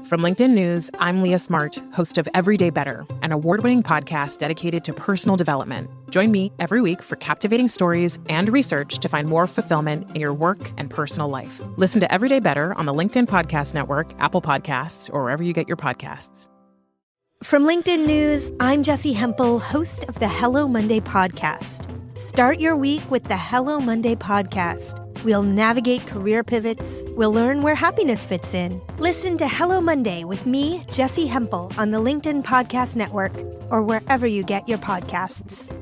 From LinkedIn News, I'm Leah Smart, host of Everyday Better, an award-winning podcast dedicated to personal development. Join me every week for captivating stories and research to find more fulfillment in your work and personal life. Listen to Everyday Better on the LinkedIn Podcast Network, Apple Podcasts, or wherever you get your podcasts. From LinkedIn News, I'm Jessie Hempel, host of the Hello Monday podcast. Start your week with the Hello Monday podcast. We'll navigate career pivots. We'll learn where happiness fits in. Listen to Hello Monday with me, Jessie Hempel, on the LinkedIn Podcast Network or wherever you get your podcasts.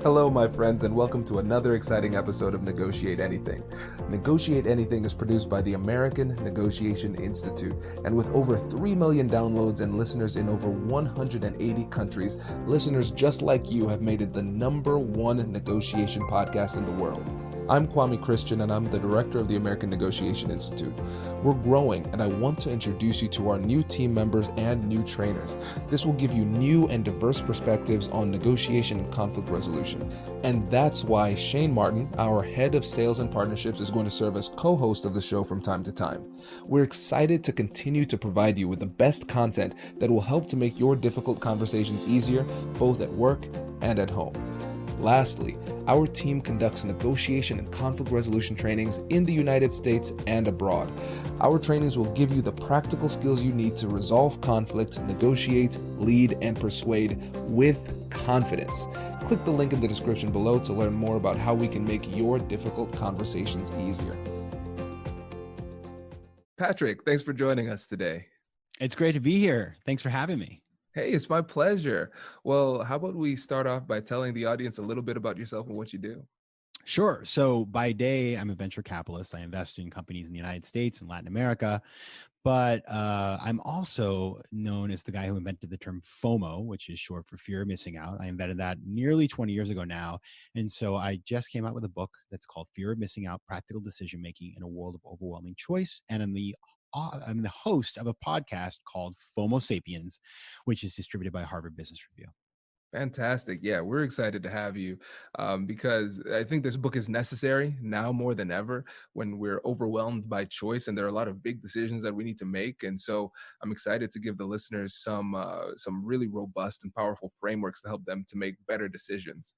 Hello, my friends, and welcome to another exciting episode of Negotiate Anything. Negotiate Anything is produced by the American Negotiation Institute, and with over 3 million downloads and listeners in over 180 countries, listeners just like you have made it the #1 negotiation podcast in the world. I'm Kwame Christian, and I'm the director of the American Negotiation Institute. We're growing, and I want to introduce you to our new team members and new trainers. This will give you new and diverse perspectives on negotiation and conflict resolution. And that's why Shane Martin, our head of sales and partnerships, is going to serve as co-host of the show from time to time. We're excited to continue to provide you with the best content that will help to make your difficult conversations easier, both at work and at home. Lastly, our team conducts negotiation and conflict resolution trainings in the United States and abroad. Our trainings will give you the practical skills you need to resolve conflict, negotiate, lead, and persuade with confidence. Click the link in the description below to learn more about how we can make your difficult conversations easier. Patrick, thanks for joining us today. It's great to be here. Thanks for having me. Hey, it's my pleasure. Well, how about we start off by telling the audience a little bit about yourself and what you do? Sure. So by day, I'm a venture capitalist. I invest in companies in the United States and Latin America, but I'm also known as the guy who invented the term FOMO, which is short for fear of missing out. I invented that nearly 20 years ago now. And so I just came out with a book that's called Fear of Missing Out, Practical Decision Making in a World of Overwhelming Choice. And I'm the host of a podcast called FOMO Sapiens, which is distributed by Harvard Business Review. Fantastic. Yeah, we're excited to have you because I think this book is necessary now more than ever when we're overwhelmed by choice and there are a lot of big decisions that we need to make. And so I'm excited to give the listeners some really robust and powerful frameworks to help them to make better decisions.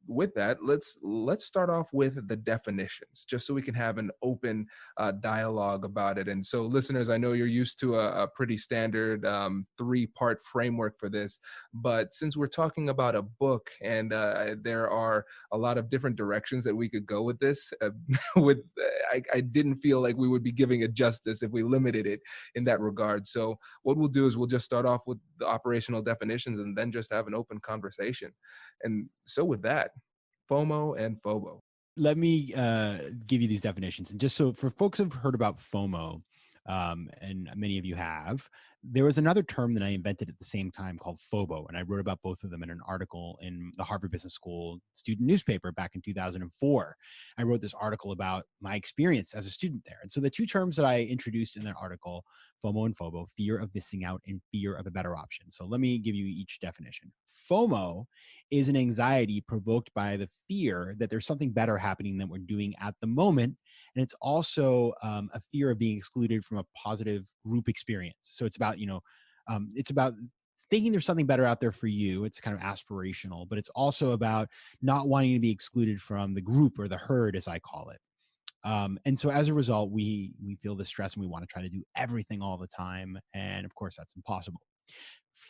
With that, let's start off with the definitions, just so we can have an open dialogue about it. And so, listeners, I know you're used to a pretty standard 3-part framework for this, but since we're talking about a book and there are a lot of different directions that we could go with this, I didn't feel like we would be giving it justice if we limited it in that regard. So what we'll do is we'll just start off with the operational definitions and then just have an open conversation. And so with that, FOMO and FOBO. Let me give you these definitions. And just so for folks who've heard about FOMO, and many of you have, there was another term that I invented at the same time called FOBO. And I wrote about both of them in an article in the Harvard Business School student newspaper back in 2004. I wrote this article about my experience as a student there. And so the two terms that I introduced in that article, FOMO and FOBO, fear of missing out and fear of a better option. So let me give you each definition. FOMO is an anxiety provoked by the fear that there's something better happening than we're doing at the moment. And it's also a fear of being excluded from a positive group experience. So it's about, it's about thinking there's something better out there for you. It's kind of aspirational, but it's also about not wanting to be excluded from the group or the herd, as I call it. And so as a result, we feel the stress and we want to try to do everything all the time. And of course, that's impossible.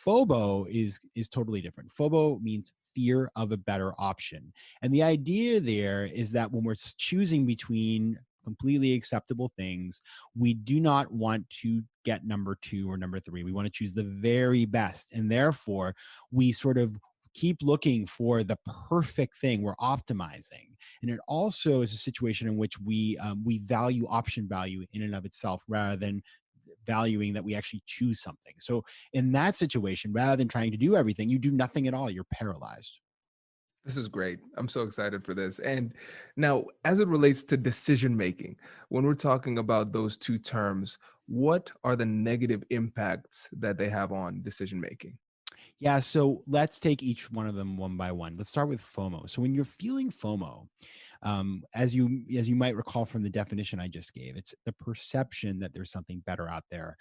FOBO is totally different. FOBO means fear of a better option. And the idea there is that when we're choosing between completely acceptable things, we do not want to get number 2 or number 3. We want to choose the very best. And therefore, we sort of keep looking for the perfect thing. We're optimizing. And it also is a situation in which we value option value in and of itself rather than valuing that we actually choose something. So in that situation, rather than trying to do everything, you do nothing at all. You're paralyzed. This is great. I'm so excited for this. And now, as it relates to decision making, when we're talking about those two terms, what are the negative impacts that they have on decision making? Yeah, so let's take each one of them one by one. Let's start with FOMO. So when you're feeling FOMO, As you might recall from the definition I just gave, it's the perception that there's something better out there.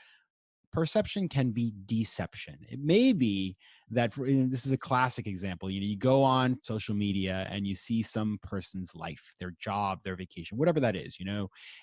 Perception can be deception. It may be that this is a classic example. You go on social media and you see some person's life, their job, their vacation, whatever that is,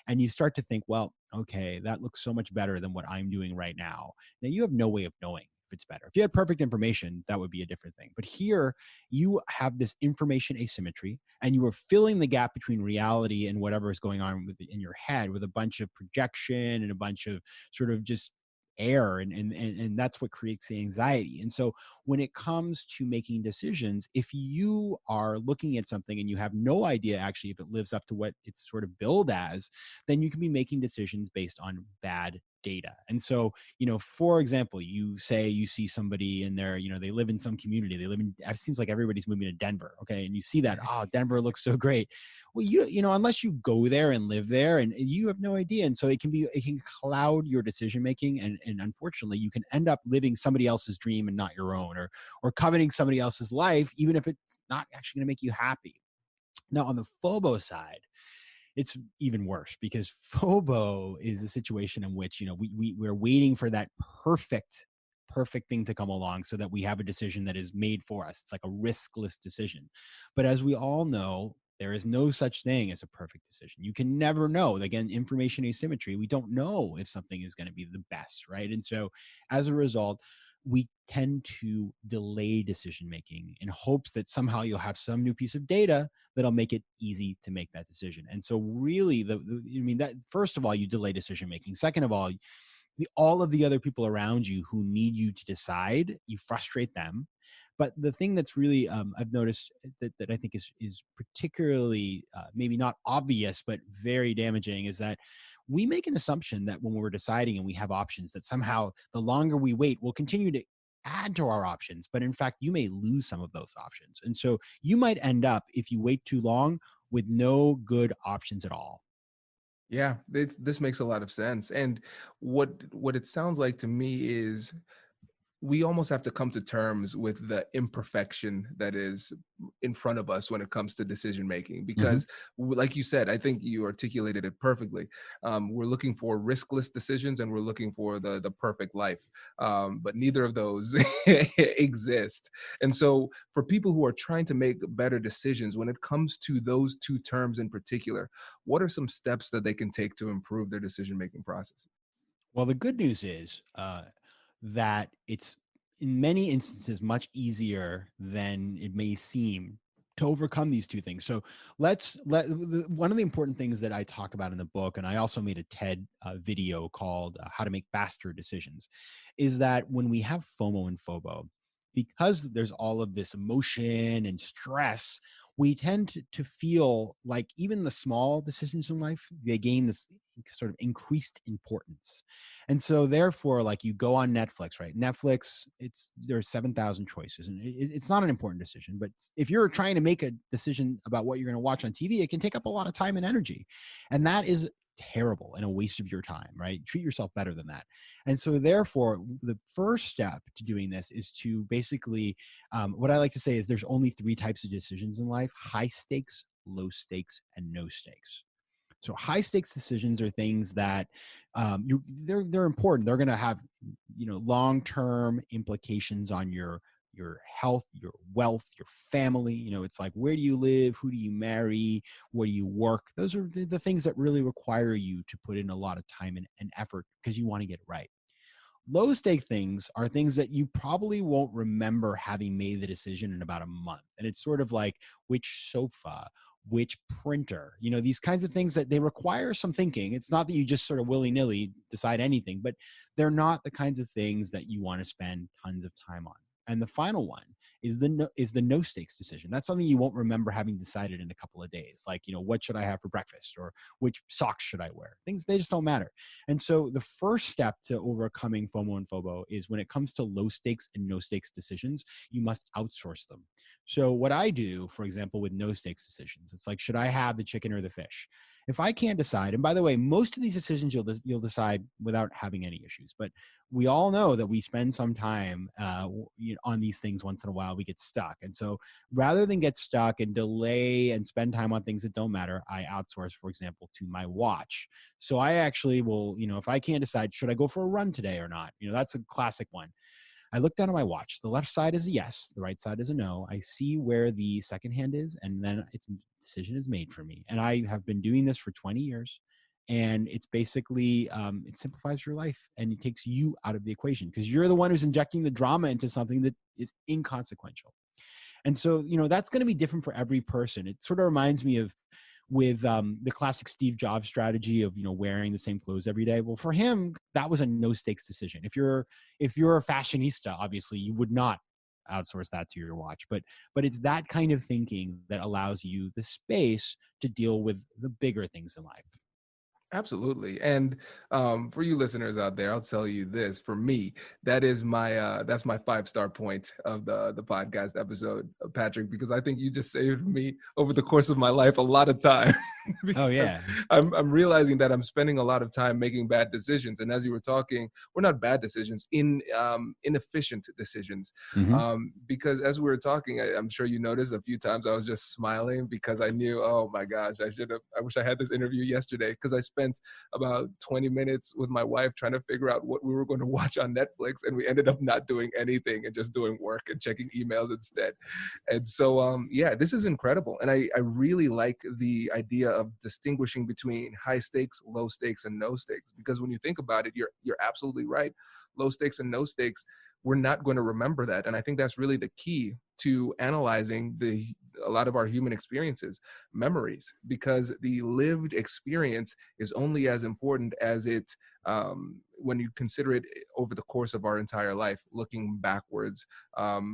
and you start to think, well, okay, that looks so much better than what I'm doing right now. Now you have no way of knowing if it's better. If you had perfect information, that would be a different thing. But here you have this information asymmetry, and you are filling the gap between reality and whatever is going on in your head with a bunch of projection and a bunch of sort of just air, and that's what creates the anxiety. And so when it comes to making decisions, if you are looking at something and you have no idea actually if it lives up to what it's sort of billed as, then you can be making decisions based on bad data. And so, for example, you say you see somebody in there, they live in some community, it seems like everybody's moving to Denver. Okay. And you see that, oh, Denver looks so great. Well, unless you go there and live there, and you have no idea. And so it can cloud your decision-making. And unfortunately you can end up living somebody else's dream and not your own, or coveting somebody else's life, even if it's not actually going to make you happy. Now, on the FOBO side, it's even worse, because FOBO is a situation in which, we're waiting for that perfect thing to come along so that we have a decision that is made for us. It's like a riskless decision. But as we all know, there is no such thing as a perfect decision. You can never know. Again, information asymmetry, we don't know if something is going to be the best, right? And so as a result, we tend to delay decision making in hopes that somehow you'll have some new piece of data that'll make it easy to make that decision. And so really, that first of all, you delay decision making. Second of all, all of the other people around you who need you to decide, you frustrate them. But the thing that's really I've noticed that I think is particularly maybe not obvious but very damaging is that we make an assumption that when we're deciding and we have options, that somehow the longer we wait, we'll continue to add to our options. But in fact, you may lose some of those options. And so you might end up, if you wait too long, with no good options at all. Yeah, this makes a lot of sense. And what it sounds like to me is we almost have to come to terms with the imperfection that is in front of us when it comes to decision making, because like you said, I think you articulated it perfectly. We're looking for riskless decisions and we're looking for the perfect life, but neither of those exist. And so for people who are trying to make better decisions when it comes to those two terms in particular, what are some steps that they can take to improve their decision making process? Well, the good news is that it's in many instances much easier than it may seem to overcome these two things. So one of the important things that I talk about in the book, and I also made a TED video called How to Make Faster Decisions, is that when we have FOMO and FOBO, because there's all of this emotion and stress, we tend to feel like even the small decisions in life, they gain this sort of increased importance. And so therefore, like you go on Netflix, right? Netflix, there's 7,000 choices, and it's not an important decision, but if you're trying to make a decision about what you're going to watch on TV, it can take up a lot of time and energy. And that is terrible and a waste of your time, right? Treat yourself better than that. And so therefore, the first step to doing this is to basically, what I like to say is there's only 3 types of decisions in life: high stakes, low stakes, and no stakes. So high stakes decisions are things that they're important. They're going to have long-term implications on your health, your wealth, your family. It's like, where do you live? Who do you marry? Where do you work? Those are the things that really require you to put in a lot of time and effort because you want to get it right. Low stake things are things that you probably won't remember having made the decision in about a month. And it's sort of like which sofa, which printer, these kinds of things that they require some thinking. It's not that you just sort of willy-nilly decide anything, but they're not the kinds of things that you want to spend tons of time on. And the final one is the no stakes decision. That's something you won't remember having decided in a couple of days. Like, what should I have for breakfast, or which socks should I wear? Things, they just don't matter. And so the first step to overcoming FOMO and FOBO is, when it comes to low stakes and no stakes decisions, you must outsource them. So what I do, for example, with no stakes decisions, it's like, should I have the chicken or the fish? if I can't decide, and by the way, most of these decisions you'll decide without having any issues, but we all know that we spend some time on these things once in a while. We get stuck. And so rather than get stuck and delay and spend time on things that don't matter, I outsource, for example, to my watch. So I actually will, if I can't decide, should I go for a run today or not? That's a classic one. I look down at my watch. The left side is a yes. The right side is a no. I see where the second hand is, and then decision is made for me. And I have been doing this for 20 years. And it's basically, it simplifies your life and it takes you out of the equation because you're the one who's injecting the drama into something that is inconsequential. And so, that's going to be different for every person. It sort of reminds me of with the classic Steve Jobs strategy of, wearing the same clothes every day. Well, for him, that was a no stakes decision. If you're a fashionista, obviously you would not outsource that to your watch, but it's that kind of thinking that allows you the space to deal with the bigger things in life. Absolutely. And for you listeners out there, I'll tell you this, for me, that's my 5-star point of the podcast episode, Patrick, because I think you just saved me over the course of my life a lot of time. Oh yeah. I'm realizing that I'm spending a lot of time making bad decisions. And as you were talking, we're not bad decisions, inefficient decisions. Mm-hmm. Because as we were talking, I'm sure you noticed a few times I was just smiling because I knew, oh my gosh, I wish I had this interview yesterday, because I spent about 20 minutes with my wife trying to figure out what we were going to watch on Netflix, and we ended up not doing anything and just doing work and checking emails instead. And so this is incredible, and I really like the idea of distinguishing between high stakes, low stakes, and no stakes, because when you think about it, you're absolutely right. Low stakes and no stakes, we're not going to remember that. And I think that's really the key to analyzing a lot of our human experiences, memories, because the lived experience is only as important as it, when you consider it over the course of our entire life, looking backwards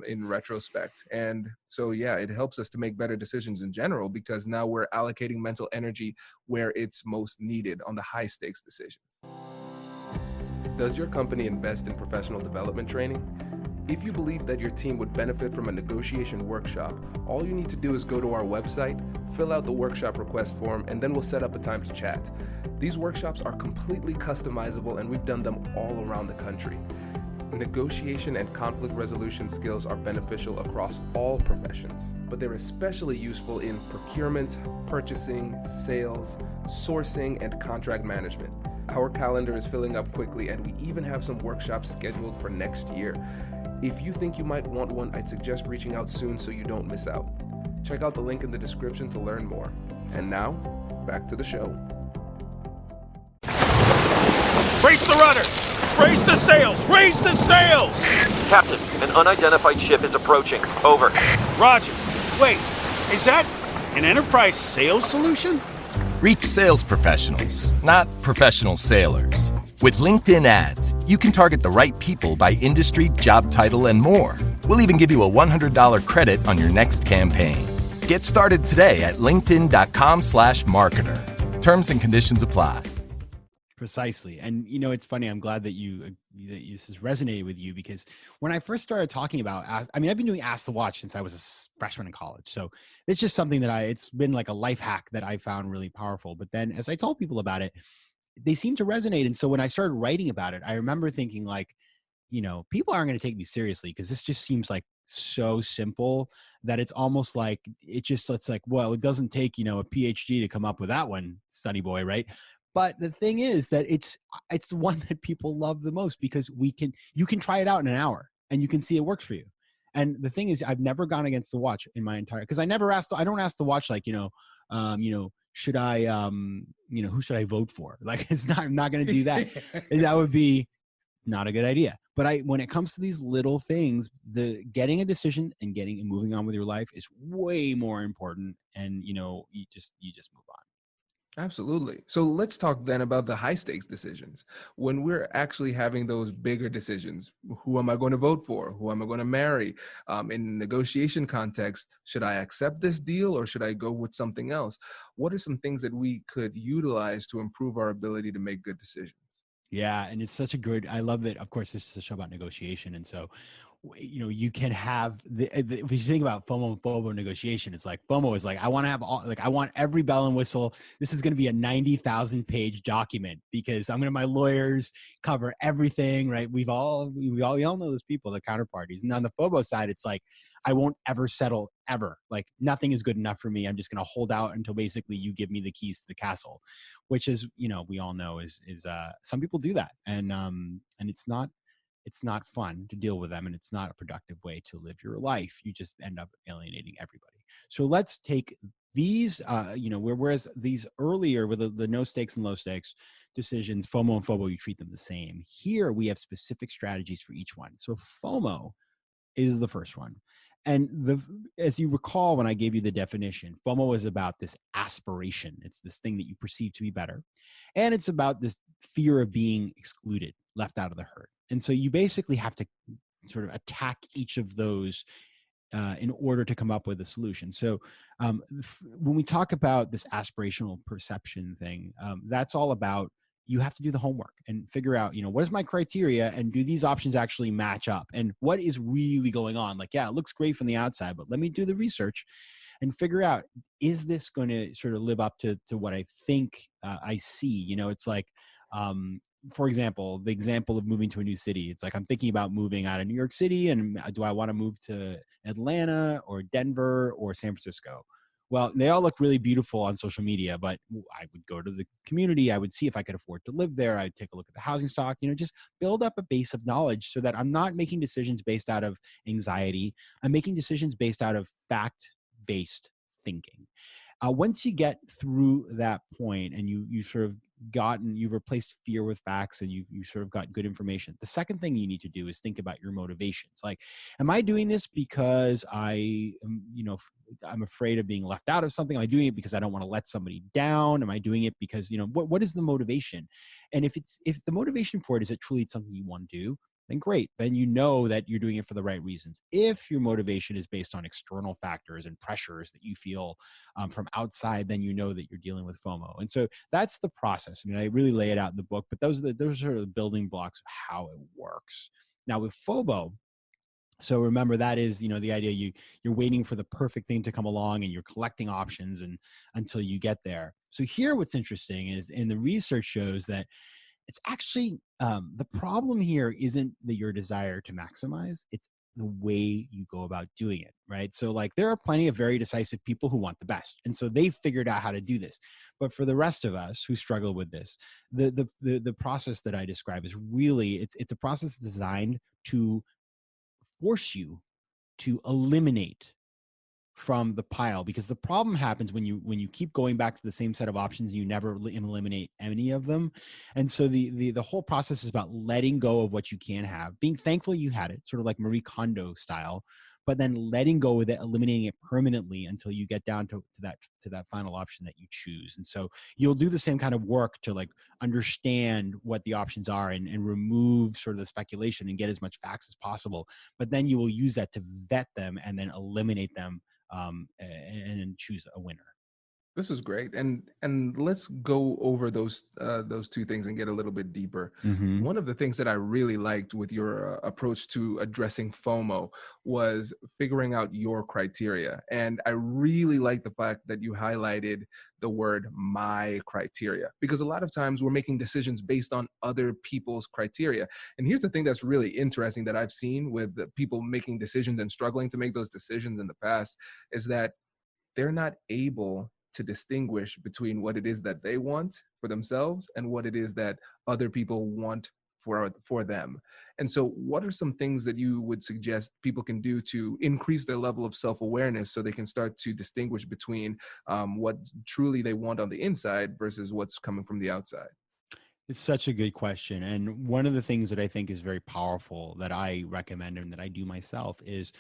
in retrospect. And so, it helps us to make better decisions in general, because now we're allocating mental energy where it's most needed on the high stakes decisions. Does your company invest in professional development training? If you believe that your team would benefit from a negotiation workshop, all you need to do is go to our website, fill out the workshop request form, and then we'll set up a time to chat. These workshops are completely customizable, and we've done them all around the country. Negotiation and conflict resolution skills are beneficial across all professions, but they're especially useful in procurement, purchasing, sales, sourcing, and contract management. Our calendar is filling up quickly, and we even have some workshops scheduled for next year. If you think you might want one, I'd suggest reaching out soon so you don't miss out. Check out the link in the description to learn more. And now, back to the show. Brace the rudders! Raise the sails! Raise the sails! Captain, an unidentified ship is approaching. Over. Roger. Wait, is that an enterprise sales solution? Reach sales professionals, not professional sailors. With LinkedIn ads, you can target the right people by industry, job title, and more. We'll even give you a $100 credit on your next campaign. Get started today at linkedin.com/marketer. Terms and conditions apply. Precisely. And, it's funny. I'm glad that this has resonated with you, because when I first started talking about, I've been doing Ask the Watch since I was a freshman in college. So it's just something that it's been like a life hack that I found really powerful. But then as I told people about it, they seemed to resonate. And so when I started writing about it, I remember thinking like, people aren't going to take me seriously, because this just seems like so simple that it's almost like it's like, well, it doesn't take, a PhD to come up with that one, Sonny boy, right? But the thing is that it's one that people love the most, because you can try it out in an hour and you can see it works for you. And the thing is, I've never gone against the watch in my entire, because I don't ask the watch like, should I, who should I vote for? Like, I'm not going to do that. That would be not a good idea. But when it comes to these little things, the getting a decision and moving on with your life is way more important. And, you just move on. Absolutely. So let's talk then about the high stakes decisions. When we're actually having those bigger decisions, who am I going to vote for? Who am I going to marry? In negotiation context, should I accept this deal or should I go with something else? What are some things that we could utilize to improve our ability to make good decisions? Yeah. And it's such I love that. Of course, this is a show about negotiation. And so you can have if you think about FOMO and FOBO negotiation, it's like FOMO is like, I want to have I want every bell and whistle. This is going to be a 90,000 page document because I'm going to, my lawyers cover everything, right? We all know those people, the counterparties. And on the FOBO side, it's like, I won't ever settle ever. Like nothing is good enough for me. I'm just going to hold out until basically you give me the keys to the castle, which is, we all know is some people do that. And it's not fun to deal with them, and it's not a productive way to live your life. You just end up alienating everybody. So let's take these, whereas these earlier with the no stakes and low stakes decisions, FOMO and FOBO, you treat them the same. Here we have specific strategies for each one. So FOMO is the first one. And as you recall, when I gave you the definition, FOMO is about this aspiration. It's this thing that you perceive to be better. And it's about this fear of being excluded, left out of the herd. And so you basically have to sort of attack each of those in order to come up with a solution. So when we talk about this aspirational perception thing, that's all about, you have to do the homework and figure out, what is my criteria and do these options actually match up? And what is really going on? Like, yeah, it looks great from the outside, but let me do the research and figure out, is this going to sort of live up to what I think I see? It's like, for example, the example of moving to a new city. It's like, I'm thinking about moving out of New York City, and do I want to move to Atlanta or Denver or San Francisco? Well, they all look really beautiful on social media, but I would go to the community. I would see if I could afford to live there. I'd take a look at the housing stock, just build up a base of knowledge so that I'm not making decisions based out of anxiety. I'm making decisions based out of fact-based thinking. Once you get through that point and you sort of you've replaced fear with facts and you sort of got good information, the second thing you need to do is think about your motivations. Like, am I doing this because I'm afraid of being left out of something? Am I doing it because I don't want to let somebody down? Am I doing it because, what is the motivation? And if the motivation for it is that truly it's something you want to do, then great. Then you know that you're doing it for the right reasons. If your motivation is based on external factors and pressures that you feel from outside, then you know that you're dealing with FOMO. And so that's the process. I really lay it out in the book, but those are sort of the building blocks of how it works. Now with FOBO, so remember, that is, the idea you're waiting for the perfect thing to come along and you're collecting options and until you get there. So here what's interesting is, and the research shows that it's actually, the problem here isn't your desire to maximize, it's the way you go about doing it, right? So like, there are plenty of very decisive people who want the best. And so they've figured out how to do this. But for the rest of us who struggle with this, the process that I describe is really, it's a process designed to force you to eliminate from the pile, because the problem happens when you keep going back to the same set of options, you never eliminate any of them. And so the whole process is about letting go of what you can have, being thankful you had it, sort of like Marie Kondo style, but then letting go with it, eliminating it permanently until you get down to that final option that you choose. And so you'll do the same kind of work to like understand what the options are and remove sort of the speculation and get as much facts as possible. But then you will use that to vet them and then eliminate them and choose a winner. This is great, and let's go over those two things and get a little bit deeper. Mm-hmm. One of the things that I really liked with your approach to addressing FOMO was figuring out your criteria, and I really like the fact that you highlighted the word "my criteria," because a lot of times we're making decisions based on other people's criteria. And here's the thing that's really interesting that I've seen with the people making decisions and struggling to make those decisions in the past is that they're not able to distinguish between what it is that they want for themselves and what it is that other people want for them. And so what are some things that you would suggest people can do to increase their level of self-awareness so they can start to distinguish between what truly they want on the inside versus what's coming from the outside? It's such a good question. And one of the things that I think is very powerful that I recommend and that I do myself is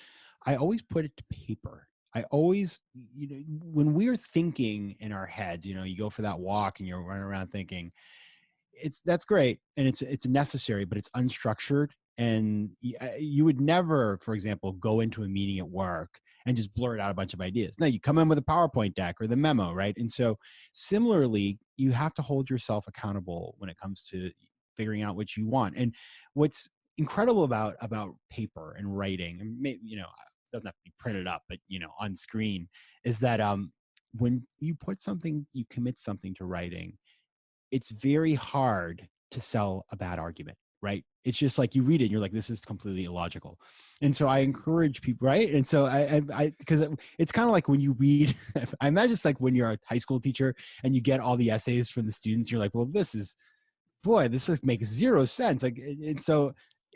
I always put it to paper. I always, when we're thinking in our heads, you go for that walk and you're running around thinking, that's great. And it's necessary, but it's unstructured. And you would never, for example, go into a meeting at work and just blurt out a bunch of ideas. No, you come in with a PowerPoint deck or the memo, right? And so similarly, you have to hold yourself accountable when it comes to figuring out what you want. And what's incredible about paper and writing, and it doesn't have to be printed up, but on screen, is that when you commit something to writing, it's very hard to sell a bad argument, right? It's just like you read it and you're like, this is completely illogical. And so I encourage people, right? And so because it's kind of like when you read, I imagine it's like when you're a high school teacher and you get all the essays from the students, you're like, well, this makes zero sense. Like, and so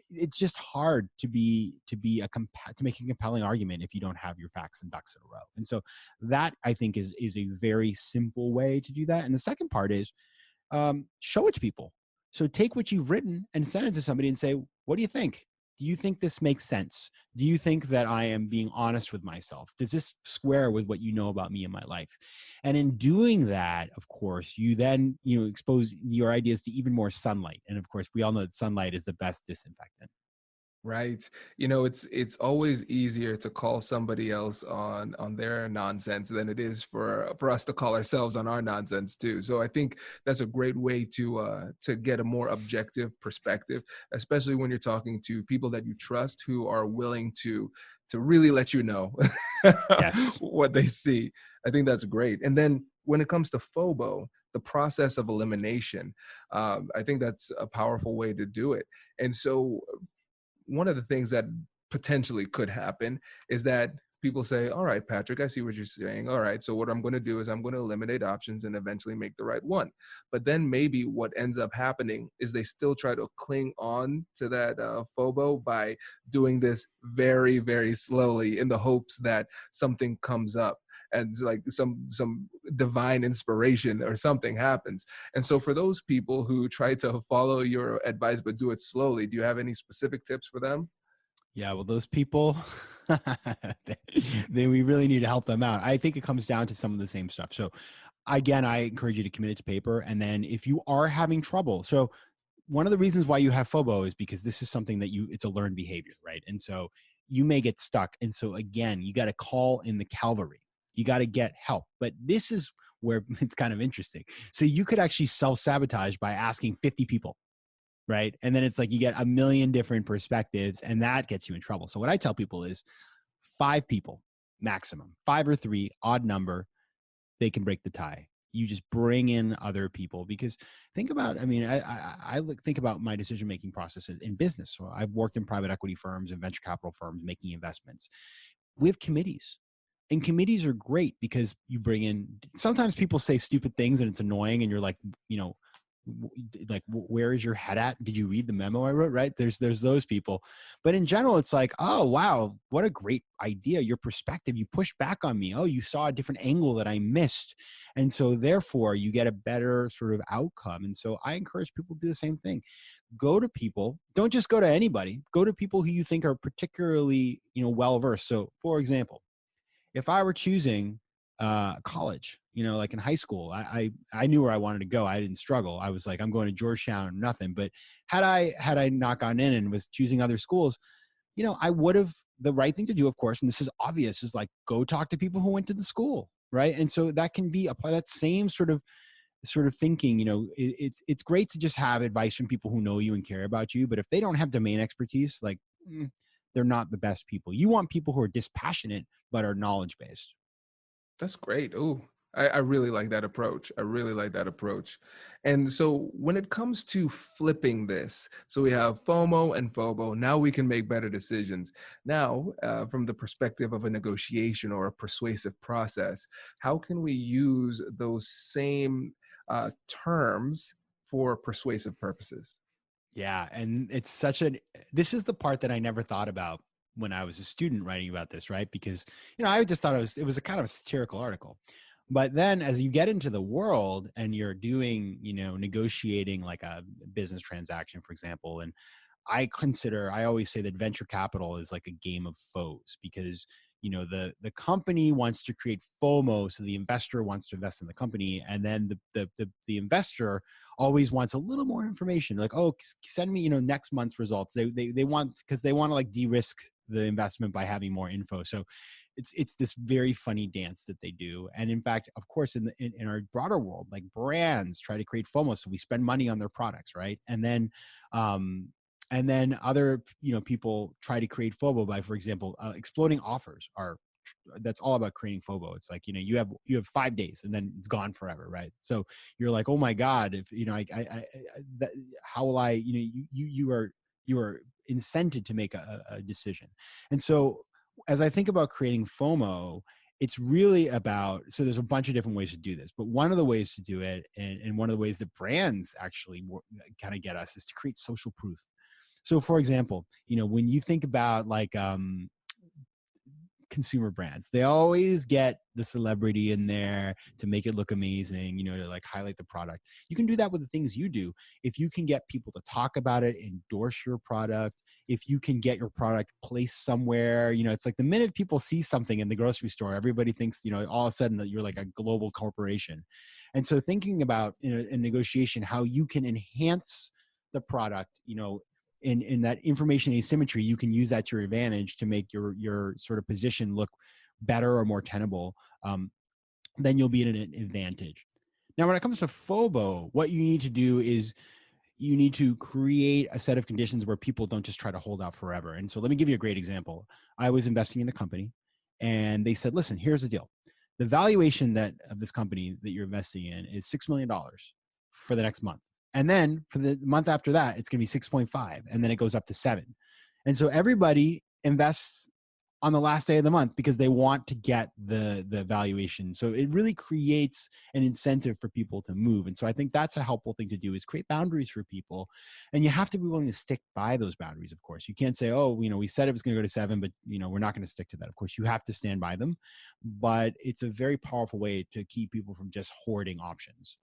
it's just hard to make a compelling argument if you don't have your facts and ducks in a row. And so that, I think, is a very simple way to do that. And the second part is, show it to people. So take what you've written and send it to somebody and say, what do you think? Do you think this makes sense? Do you think that I am being honest with myself? Does this square with what you know about me and my life? And in doing that, of course, you then, expose your ideas to even more sunlight. And of course, we all know that sunlight is the best disinfectant. Right. It's always easier to call somebody else on their nonsense than it is for us to call ourselves on our nonsense too. So I think that's a great way to get a more objective perspective, especially when you're talking to people that you trust who are willing to really let you know Yes. what they see. I think that's great. And then when it comes to FOBO, the process of elimination, I think that's a powerful way to do it. And so one of the things that potentially could happen is that people say, all right, Patrick, I see what you're saying. All right, so what I'm going to do is I'm going to eliminate options and eventually make the right one. But then maybe what ends up happening is they still try to cling on to that FOBO by doing this very, very slowly in the hopes that something comes up and like some divine inspiration or something happens. And so for those people who try to follow your advice but do it slowly, do you have any specific tips for them? Yeah, well, those people, we really need to help them out. I think it comes down to some of the same stuff. So again, I encourage you to commit it to paper. And then if you are having trouble, so one of the reasons why you have FOBO is because this is something that it's a learned behavior, right? And so you may get stuck. And so again, you got to call in the cavalry. You got to get help. But this is where it's kind of interesting. So you could actually self-sabotage by asking 50 people. Right. And then it's like you get a million different perspectives and that gets you in trouble. So what I tell people is 5 people maximum, 5 or 3, odd number, they can break the tie. You just bring in other people because think about, I think about my decision-making processes in business. So I've worked in private equity firms and venture capital firms making investments. We have committees. And committees are great because you bring in, sometimes people say stupid things and it's annoying and you're like, like, where is your head at? Did you read the memo I wrote? Right. There's those people, but in general, it's like, oh, wow, what a great idea. Your perspective, you push back on me. Oh, you saw a different angle that I missed. And so therefore you get a better sort of outcome. And so I encourage people to do the same thing. Go to people, don't just go to anybody, go to people who you think are particularly, well-versed. So for example, if I were choosing college, like in high school, I knew where I wanted to go. I didn't struggle. I was like, I'm going to Georgetown, nothing. But had I not gone in and was choosing other schools, I would have, the right thing to do, of course, and this is obvious, is like, go talk to people who went to the school. Right. And so that can be apply that same sort of thinking, it's great to just have advice from people who know you and care about you. But if they don't have domain expertise, like they're not the best people. You want people who are dispassionate, but are knowledge-based. That's great. Ooh, I really like that approach. I really like that approach. And so when it comes to flipping this, so we have FOMO and FOBO, now we can make better decisions. Now, from the perspective of a negotiation or a persuasive process, how can we use those same terms for persuasive purposes? Yeah. And it's this is the part that I never thought about when I was a student writing about this, right? Because, I just thought it was a kind of a satirical article. But then as you get into the world and you're doing, negotiating like a business transaction, for example, and I always say that venture capital is like a game of foes because, the company wants to create FOMO. So the investor wants to invest in the company. And then the investor always wants a little more information. Like, oh, send me, next month's results. They want, because they want to like de-risk the investment by having more info. So it's this very funny dance that they do. And in fact, of course, in our broader world, like brands try to create FOMO. So we spend money on their products. Right. And then, And then other, people try to create FOMO by, for example, exploding offers that's all about creating FOMO. It's like, you have 5 days and then it's gone forever. Right. So you're like, oh my God, if, how will I, you are incented to make a decision. And so as I think about creating FOMO, it's really about, so there's a bunch of different ways to do this, but one of the ways to do it, and one of the ways that brands actually kind of get us, is to create social proof. So for example, when you think about like consumer brands, they always get the celebrity in there to make it look amazing, to like highlight the product. You can do that with the things you do. If you can get people to talk about it, endorse your product, if you can get your product placed somewhere, it's like the minute people see something in the grocery store, everybody thinks, all of a sudden that you're like a global corporation. And so thinking about in negotiation, how you can enhance the product, in that information asymmetry, you can use that to your advantage to make your sort of position look better or more tenable. Then you'll be at an advantage. Now, when it comes to FOMO, what you need to do is you need to create a set of conditions where people don't just try to hold out forever. And so let me give you a great example. I was investing in a company and they said, listen, here's the deal. The valuation of this company that you're investing in is $6 million for the next month. And then for the month after that, it's going to be 6.5. And then it goes up to 7. And so everybody invests on the last day of the month because they want to get the valuation. So it really creates an incentive for people to move. And so I think that's a helpful thing to do, is create boundaries for people. And you have to be willing to stick by those boundaries, of course. You can't say, oh, we said it was going to go to 7, but we're not going to stick to that. Of course, you have to stand by them. But it's a very powerful way to keep people from just hoarding options.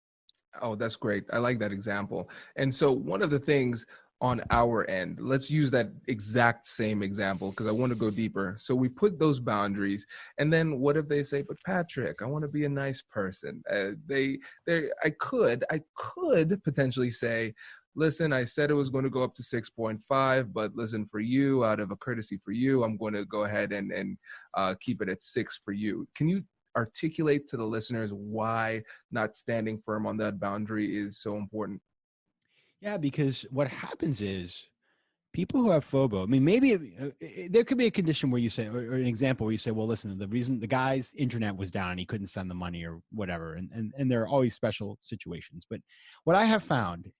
Oh, that's great. I like that example. And so one of the things on our end, let's use that exact same example because I want to go deeper. So we put those boundaries, and then what if they say, but Patrick, I want to be a nice person. I could potentially say, listen, I said it was going to go up to 6.5, but listen, for you, out of a courtesy for you, I'm going to go ahead and keep it at 6 for you. Can you articulate to the listeners why not standing firm on that boundary is so important? Yeah, because what happens is people who have FOMO, I mean, maybe there could be a condition where you say, or an example where you say, well, listen, the reason the guy's internet was down, he couldn't send the money or whatever. And there are always special situations. But what I have found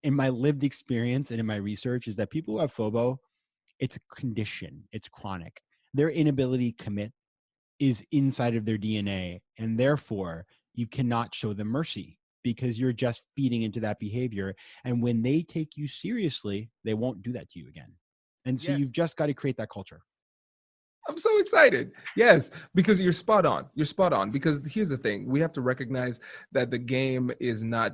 in my lived experience and in my research is that people who have FOMO, it's a condition, it's chronic. Their inability to commit is inside of their DNA. And therefore, you cannot show them mercy because you're just feeding into that behavior. And when they take you seriously, they won't do that to you again. And so You've just got to create that culture. I'm so excited. Yes, because you're spot on. You're spot on. Because here's the thing. We have to recognize that the game is not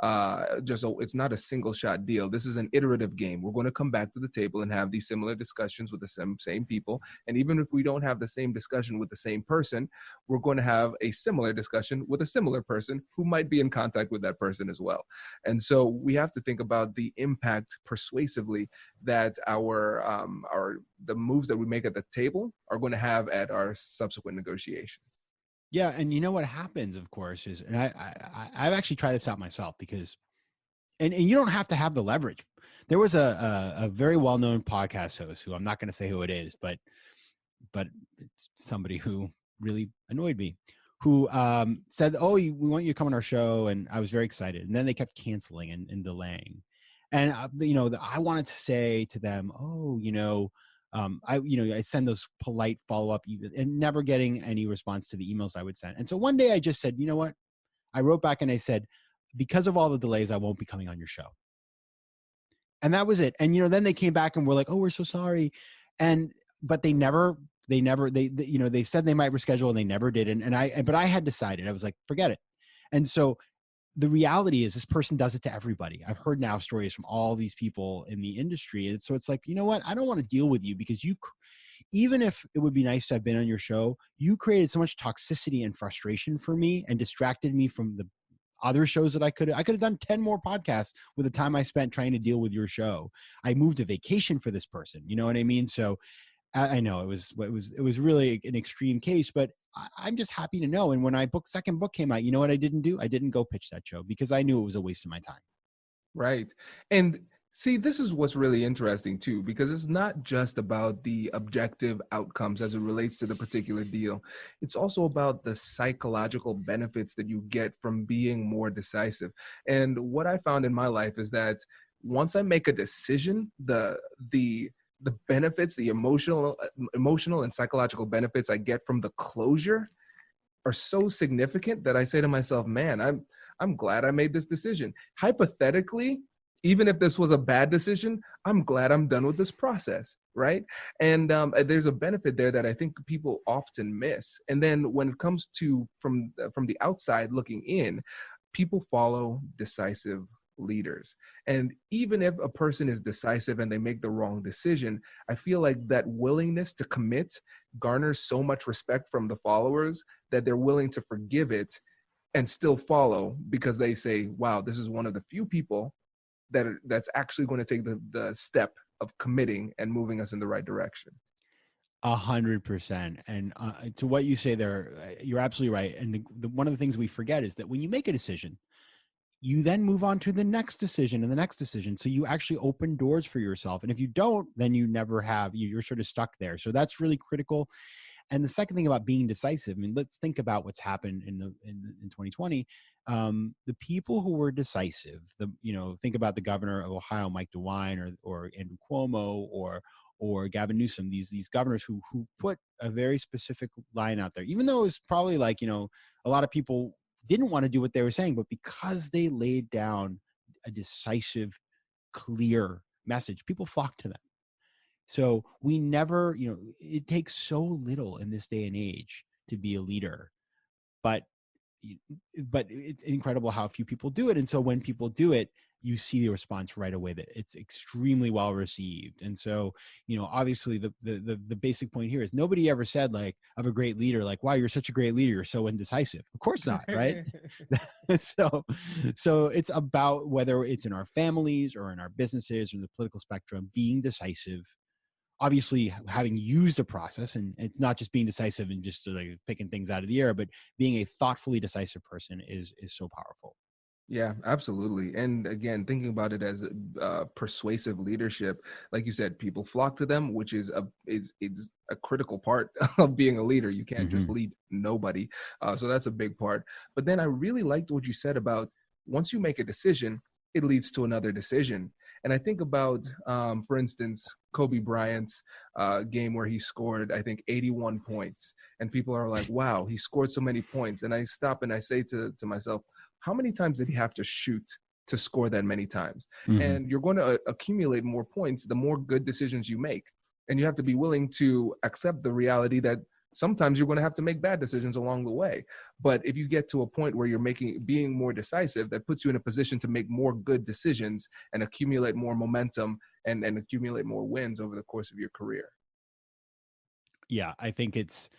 it's not a single shot deal. This is an iterative game. We're going to come back to the table and have these similar discussions with the same people. And even if we don't have the same discussion with the same person, we're going to have a similar discussion with a similar person who might be in contact with that person as well. And so we have to think about the impact persuasively that the moves that we make at the table are going to have at our subsequent negotiations. Yeah. And you know what happens, of course, is, and I've actually tried this out myself because, and you don't have to have the leverage. There was a very well-known podcast host who I'm not going to say who it is, but it's somebody who really annoyed me, who said, oh, we want you to come on our show. And I was very excited. And then they kept canceling and delaying. And, I wanted to say to them, oh, I send those polite follow-up and never getting any response to the emails I would send. And so one day I just said, you know what? I wrote back and I said, because of all the delays, I won't be coming on your show. And that was it. And, then they came back and were like, oh, we're so sorry. But they said they might reschedule and they never did. But I had decided, I was like, forget it. And so the reality is this person does it to everybody. I've heard now stories from all these people in the industry. And so it's like, you know what? I don't want to deal with you because even if it would be nice to have been on your show, you created so much toxicity and frustration for me and distracted me from the other shows that I could have done 10 more podcasts with the time I spent trying to deal with your show. I moved to vacation for this person. You know what I mean? So I know it was really an extreme case, but I'm just happy to know. And when second book came out, you know what I didn't do? I didn't go pitch that show because I knew it was a waste of my time. Right. And See, this is what's really interesting too, because it's not just about the objective outcomes as it relates to the particular deal. It's also about the psychological benefits that you get from being more decisive. And what I found in my life is that once I make a decision, the benefits, the emotional and psychological benefits I get from the closure are so significant that I say to myself, man, I'm glad I made this decision. Hypothetically, even if this was a bad decision, I'm glad I'm done with this process, right? And there's a benefit there that I think people often miss. And then when it comes to from the outside looking in, people follow decisive leaders. And even if a person is decisive and they make the wrong decision, I feel like that willingness to commit garners so much respect from the followers that they're willing to forgive it and still follow, because they say, wow, this is one of the few people that's actually going to take the step of committing and moving us in the right direction. 100%. And to what you say there, you're absolutely right. And one of the things we forget is that when you make a decision, you then move on to the next decision and the next decision. So you actually open doors for yourself. And if you don't, then you never have, you're sort of stuck there. So that's really critical. And the second thing about being decisive, I mean, let's think about what's happened in 2020. The people who were decisive, think about the governor of Ohio, Mike DeWine, or Andrew Cuomo, or Gavin Newsom, these governors who put a very specific line out there, even though it was probably like, a lot of people didn't want to do what they were saying, but because they laid down a decisive, clear message, people flocked to them. So we never, it takes so little in this day and age to be a leader, but it's incredible how few people do it. And so when people do it, you see the response right away that it's extremely well received. And so, obviously the basic point here is nobody ever said like of a great leader, like, wow, you're such a great leader, you're so indecisive. Of course not, right? So it's about whether it's in our families or in our businesses or the political spectrum, being decisive, obviously having used a process, and it's not just being decisive and just like picking things out of the air, but being a thoughtfully decisive person is so powerful. Yeah, absolutely. And again, thinking about it as persuasive leadership, like you said, people flock to them, which is a critical part of being a leader. You can't just lead nobody. So that's a big part. But then I really liked what you said about once you make a decision, it leads to another decision. And I think about, for instance, Kobe Bryant's game where he scored, I think, 81 points. And people are like, wow, he scored so many points. And I stop and I say to myself, how many times did he have to shoot to score that many times? And you're going to accumulate more points the more good decisions you make. And you have to be willing to accept the reality that sometimes you're going to have to make bad decisions along the way. But if you get to a point where you're being more decisive, that puts you in a position to make more good decisions and accumulate more momentum and accumulate more wins over the course of your career. Yeah, I think it's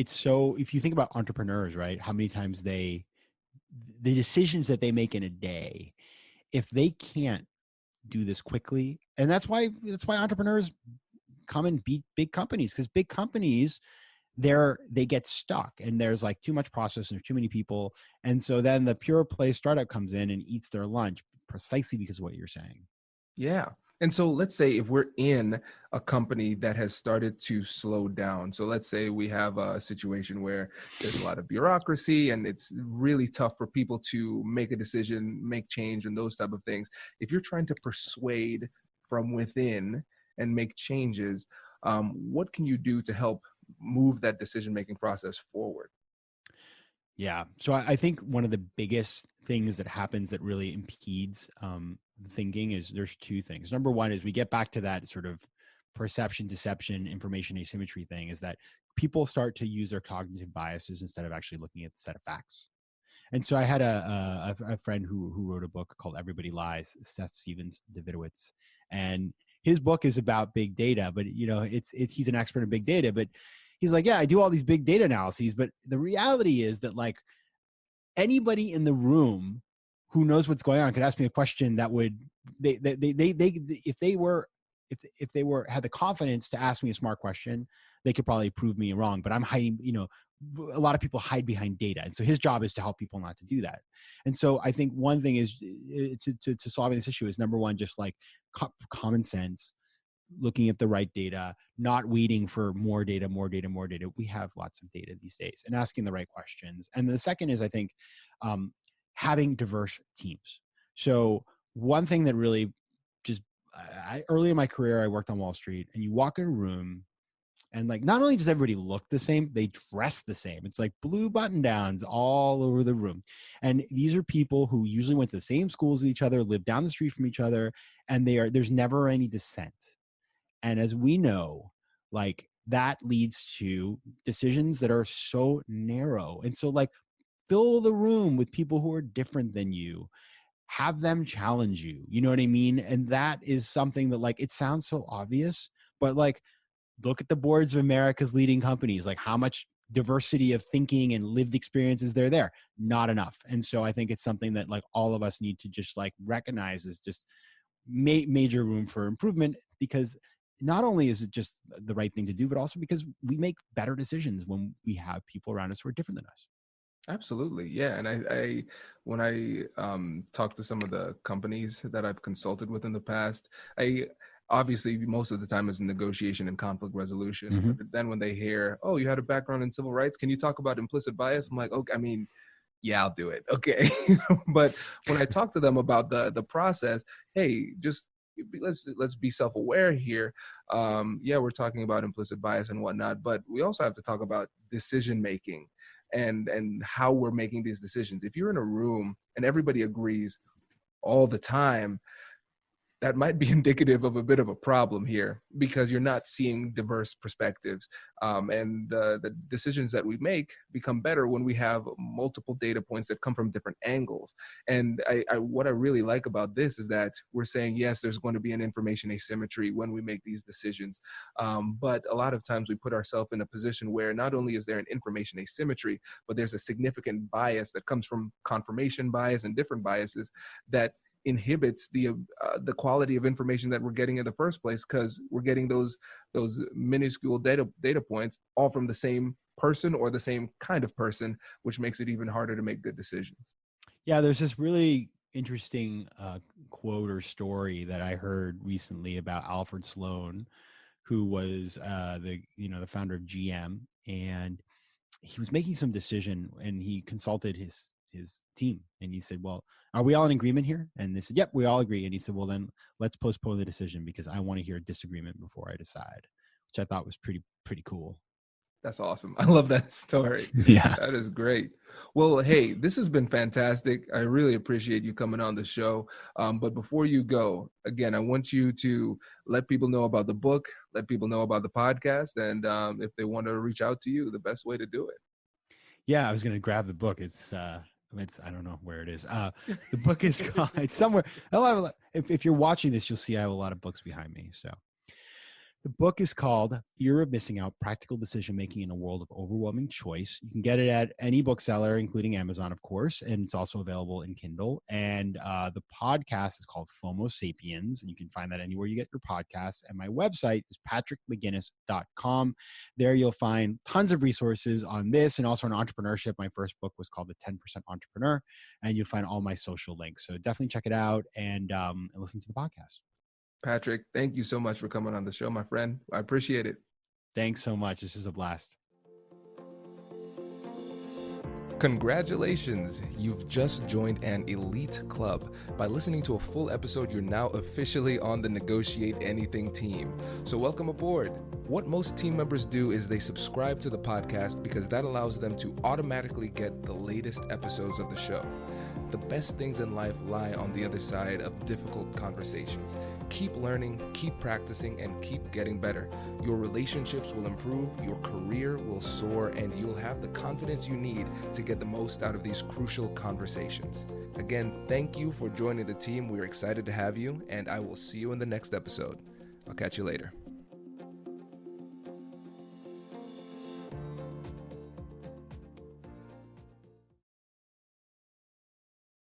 so, if you think about entrepreneurs, right, how many times the decisions that they make in a day, if they can't do this quickly, and that's why entrepreneurs come and beat big companies, because big companies, they get stuck and there's like too much process and there's too many people. And so then the pure play startup comes in and eats their lunch precisely because of what you're saying. Yeah. And so let's say if we're in a company that has started to slow down. So let's say we have a situation where there's a lot of bureaucracy and it's really tough for people to make a decision, make change, and those type of things. If you're trying to persuade from within and make changes, what can you do to help move that decision-making process forward? Yeah. So I think one of the biggest things that happens that really impedes thinking is there's two things. Number one is we get back to that sort of perception, deception, information asymmetry thing, is that people start to use their cognitive biases instead of actually looking at the set of facts. And so I had a friend who wrote a book called Everybody Lies, Seth Stephens-Davidowitz, and his book is about big data, but he's an expert in big data, but he's like, yeah, I do all these big data analyses, but the reality is that like anybody in the room who knows what's going on could ask me a question that would if they had the confidence to ask me a smart question, they could probably prove me wrong. But I'm hiding, a lot of people hide behind data. And so his job is to help people not to do that. And so I think one thing is to solving this issue is, number one, just like common sense, looking at the right data, not waiting for more data. We have lots of data these days, and asking the right questions. And the second is, I think, having diverse teams. So one thing that really early in my career, I worked on Wall Street, and you walk in a room and like, not only does everybody look the same, they dress the same. It's like blue button downs all over the room. And these are people who usually went to the same schools as each other, live down the street from each other, and there's never any dissent. And as we know, like, that leads to decisions that are so narrow. And so, like, fill the room with people who are different than you. Have them challenge you. You know what I mean? And that is something that, like, it sounds so obvious, but like, look at the boards of America's leading companies. Like, how much diversity of thinking and lived experiences there? Not enough. And so I think it's something that, like, all of us need to just like recognize as just major room for improvement, because not only is it just the right thing to do, but also because we make better decisions when we have people around us who are different than us. Absolutely. Yeah. And I when I talk to some of the companies that I've consulted with in the past, obviously most of the time is negotiation and conflict resolution. Mm-hmm. But then when they hear, oh, you had a background in civil rights, can you talk about implicit bias? I'm like, okay, I mean, yeah, I'll do it. Okay. But when I talk to them about the process, hey, just let's be self-aware here. Yeah, we're talking about implicit bias and whatnot, but we also have to talk about decision making and how we're making these decisions. If you're in a room and everybody agrees all the time, that might be indicative of a bit of a problem here, because you're not seeing diverse perspectives. And the decisions that we make become better when we have multiple data points that come from different angles. And what I really like about this is that we're saying, yes, there's going to be an information asymmetry when we make these decisions. But a lot of times we put ourselves in a position where not only is there an information asymmetry, but there's a significant bias that comes from confirmation bias and different biases that inhibits the quality of information that we're getting in the first place, because we're getting those minuscule data points all from the same person or the same kind of person, which makes it even harder to make good decisions. Yeah, there's this really interesting quote or story that I heard recently about Alfred Sloan, who was the founder of GM, and he was making some decision, and he consulted his team, and he said, well, are we all in agreement here? And they said, yep, we all agree. And he said, well, then let's postpone the decision, because I want to hear a disagreement before I decide, which I thought was pretty cool. That's awesome. I love that story. Yeah, that is great. Well, hey, this has been fantastic. I really appreciate you coming on the show. But before you go, again, I want you to let people know about the book, let people know about the podcast, and if they want to reach out to you, the best way to do it. Yeah, I was going to grab the book. It's I don't know where it is. The book is called, it's somewhere. If you're watching this, you'll see I have a lot of books behind me. So the book is called Fear of Missing Out: Practical Decision Making in a World of Overwhelming Choice. You can get it at any bookseller, including Amazon, of course, and it's also available in Kindle. And the podcast is called FOMO Sapiens, and you can find that anywhere you get your podcasts. And my website is patrickmcginnis.com. There you'll find tons of resources on this and also on entrepreneurship. My first book was called The 10% Entrepreneur, and you'll find all my social links. So definitely check it out and listen to the podcast. Patrick, thank you so much for coming on the show, my friend. I appreciate it. Thanks so much. This is a blast. Congratulations, you've just joined an elite club. By listening to a full episode, you're now officially on the Negotiate Anything team. So welcome aboard. What most team members do is they subscribe to the podcast because that allows them to automatically get the latest episodes of the show. The best things in life lie on the other side of difficult conversations. Keep learning, keep practicing, and keep getting better. Your relationships will improve, your career will soar, and you'll have the confidence you need to get the most out of these crucial conversations. Again, thank you for joining the team. We're excited to have you, and I will see you in the next episode. I'll catch you later.